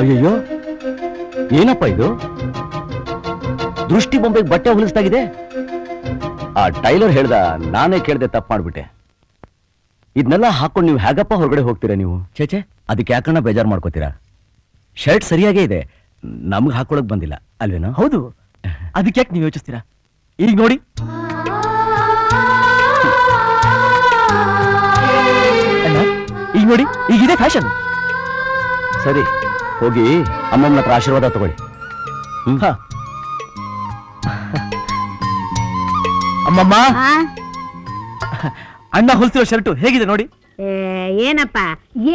ಅಯ್ಯಯ್ಯೋ, ಏನಪ್ಪ ಇದು? ದೃಷ್ಟಿ ಬೊಂಬೆಗೆ ಬಟ್ಟೆ ಹೊಲಿಸ್ತಾಗಿದೆ. ಆ ಟೈಲರ್ ಹೇಳ್ದ, ನಾನೇ ಕೇಳ್ದೆ, ತಪ್ಪು ಮಾಡ್ಬಿಟ್ಟೆ. ಇದನ್ನೆಲ್ಲ ಹಾಕೊಂಡು ನೀವು ಹೇಗಪ್ಪ ಹೊರಗಡೆ ಹೋಗ್ತೀರಾ ನೀವು? ಚೇಚೆ, ಅದಕ್ಕೆ ಯಾಕಣ್ಣ ಬೇಜಾರು ಮಾಡ್ಕೋತೀರಾ? ಶರ್ಟ್ ಸರಿಯಾಗೇ ಇದೆ, ನಮ್ಗೆ ಹಾಕೊಳಕ್ ಬಂದಿಲ್ಲ ಅಲ್ವೇನೋ? ಹೌದು, ಅದಕ್ಕೆ ಯಾಕೆ ನೀವು ಯೋಚಿಸ್ತೀರಾ? ಈಗ ನೋಡಿ, ಈಗ ನೋಡಿ, ಈಗಿದೆ ಫ್ಯಾಷನ್. ಸರಿ, ಹೋಗಿ ಅಮ್ಮಮ್ಮನ ಹತ್ರ ಆಶೀರ್ವಾದ ತಗೊಳ್ಳಿ. ಅಮ್ಮಮ್ಮ, ಅಣ್ಣ ಹೊಲ್ಸಿರೋ ಶರ್ಟು ಹೇಗಿದೆ ನೋಡಿ. ಏನಪ್ಪ,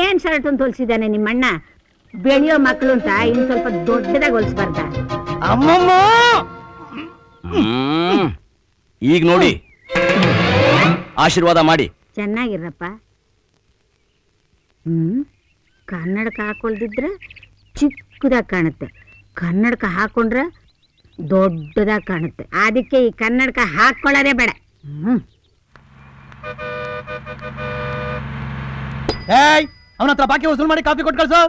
ಏನ್ ಶರ್ಟ್ ಅಂತ ಹೊಲ್ಸಿದ್ದಾನೆ ನಿಮ್ಮಣ್ಣ? ಬೆಳೆಯೋ ಮಕ್ಕಳು ಅಂತ ಇನ್ ಸ್ವಲ್ಪ ದೊಡ್ಡದಾಗಿ ಹೊಲ್ಸ್ಬಾರ್ದ? ಅಮ್ಮಮ್ಮ, ಈಗ ನೋಡಿ, ಆಶೀರ್ವಾದ ಮಾಡಿ. ಚೆನ್ನಾಗಿರಪ್ಪ. ಕನ್ನಡಕ ಹಾಕೊಳ್ದಿದ್ರೆ ಚಿಕ್ಕದಾಗಿ ಕಾಣುತ್ತೆ, ಕನ್ನಡಕ ಹಾಕೊಂಡ್ರೆ ದೊಡ್ಡದಾಗಿ ಕಾಣುತ್ತೆ. ಅದಕ್ಕೆ ಈ ಕನ್ನಡಕ ಹಾಕೊಳ್ಳೋದೇ ಬೇಡ. ಅವನ ಹತ್ರ ಬಾಕಿ ವಸೂಲ್ ಮಾಡಿ ಕಾಫಿ ಕೊಟ್ಟು ಕಳ್ಸು.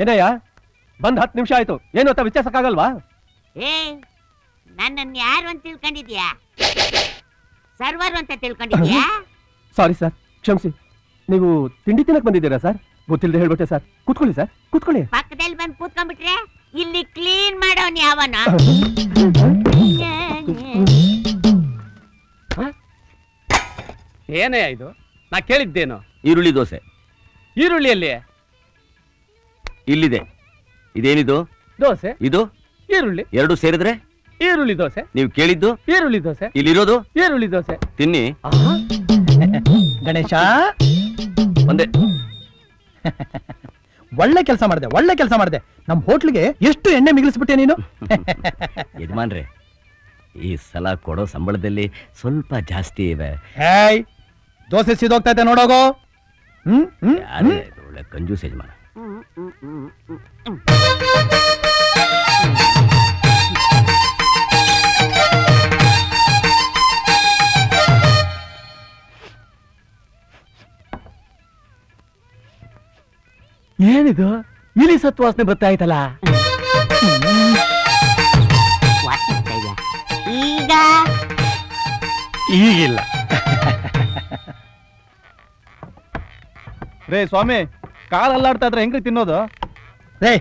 ಏನಯ್ಯ, ಬಂದ್ 10 ನಿಮಿಷ ಆಯ್ತು, ಏನು ಅಂತ ವಿಚಾರಿಸಕ್ಕಾಗಲ್ವಾ? ನನ್ನನ್ನು ಯಾರು ಅಂತ ತಿಳ್ಕೊಂಡಿದ್ಯಾ? ಸರ್ವರ್ ಅಂತ ತಿಳ್ಕೊಂಡಿದ್ಯಾ? ಸಾರಿ ಸರ್, ಕ್ಷಮಿಸಿ. ನೀವು ತಿಂಡಿ ತಿನ್ನಕ್ ಬಂದಿದ್ದೀರಾ ಸರ್? ಗೊತ್ತಿಲ್ಲದೆ ಹೇಳ್ಬಿಟ್ಟೆ ಸರ್. ಕೂತ್ಕೊಳ್ಳಿ ಸರ್, ಕೂತ್ಕೊಳ್ಳಿ. ಪಕ್ಕದಲ್ಲಿ ಬಂದು ಕೂತ್ಕೊಂಡ್ಬಿಟ್ರೆ ಇಲ್ಲಿ ಕ್ಲೀನ್ ಮಾಡೋನ್ ಯಾವನ? ಏನೇ ಇದು? ನಾ ಕೇಳಿದ್ದೇನು? ಈರುಳ್ಳಿ ದೋಸೆ. ಈರುಳ್ಳಿಯಲ್ಲಿ ಇಲ್ಲಿದೆ. ಇದೇನಿದು? ದೋಸೆ. ಇದು ಈರುಳ್ಳಿ. ಎರಡು ಸೇರಿದ್ರೆ ಈರುಳ್ಳಿ ದೋಸೆ. ನೀವು ಕೇಳಿದ್ದು ಈರುಳ್ಳಿ ದೋಸೆ. ಇಲ್ಲಿರೋದು ಈರುಳ್ಳಿ ದೋಸೆ. ತಿನ್ನಿ. ಗಣೇಶ, ಒಂದೇ. ಒಳ್ಳೆ ಕೆಲಸ ಮಾಡಿದೆ, ಒಳ್ಳೆ ಕೆಲಸ ಮಾಡಿದೆ. ನಮ್ ಹೋಟ್ಲಿಗೆ ಎಷ್ಟು ಎಣ್ಣೆ ಮಿಗಿಲಿಸ್ಬಿಟ್ಟೆ ನೀನು. ಯಜಮಾನ್ರೆ, ಈ ಸಲ ಕೊಡೋ ಸಂಬಳದಲ್ಲಿ ಸ್ವಲ್ಪ ಜಾಸ್ತಿ ಇವೆ. ಹೇಯ್, ದೋಸೆ ಸಿದೋಗ್ತಾ ಇದೆ ನೋಡೋಗೋ. ಯಾರೇ ಇದು ಒಳ್ಳೆ ಕಂಜೂಸ್ ಯಜಮಾನ. ಏನಿದು? ಇಲಿ ಸತ್ತು ವಾಸನೆ ಬರ್ತಾ ಆಯ್ತಲ್ಲ. ಈಗ ಈಗಿಲ್ಲ. ರೇ ಸ್ವಾಮಿ, ಕಾಲ್ ಅಲ್ಲಾಡ್ತಾ ಇದ್ರೆ ಹೆಂಗ್ರಿ ತಿನ್ನೋದು? ರೇ,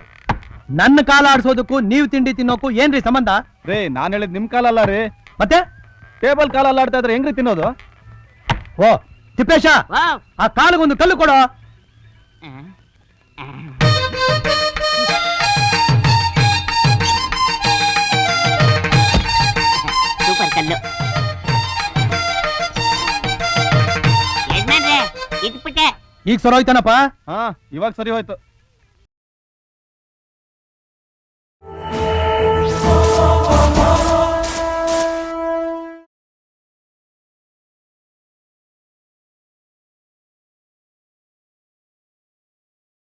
ನನ್ನ ಕಾಲ ಆಡ್ಸೋದಕ್ಕೂ ನೀವು ತಿಂಡಿ ತಿನ್ನೋಕು ಏನ್ರಿ ಸಂಬಂಧ? ರೇ, ನಾನ್ ಹೇಳಿದ್ ನಿಮ್ ಕಾಲಲ್ಲ ರೀ, ಮತ್ತೆ ಟೇಬಲ್ ಕಾಲ್ ಅಲ್ಲಾಡ್ತಾ ಇದ್ರೆ ಹೆಂಗ್ರಿ ತಿನ್ನೋದು? ಓ ತಿಪ್ಪೇಶ, ಆ ಕಾಲಿಗೊಂದು ಕಲ್ಲು ಕೊಡೋ. ಸೂಪರ್ ಕಲ್ಲು. ಯಜಮಾನ್ರೆ, ಇಟ್ಬಿಟ್ಟೆ. ಈಗ ಸರೋಯ್ತಾನಪ್ಪ. ಹಾ, ಇವಾಗ ಸರಿ ಹೋಯ್ತು.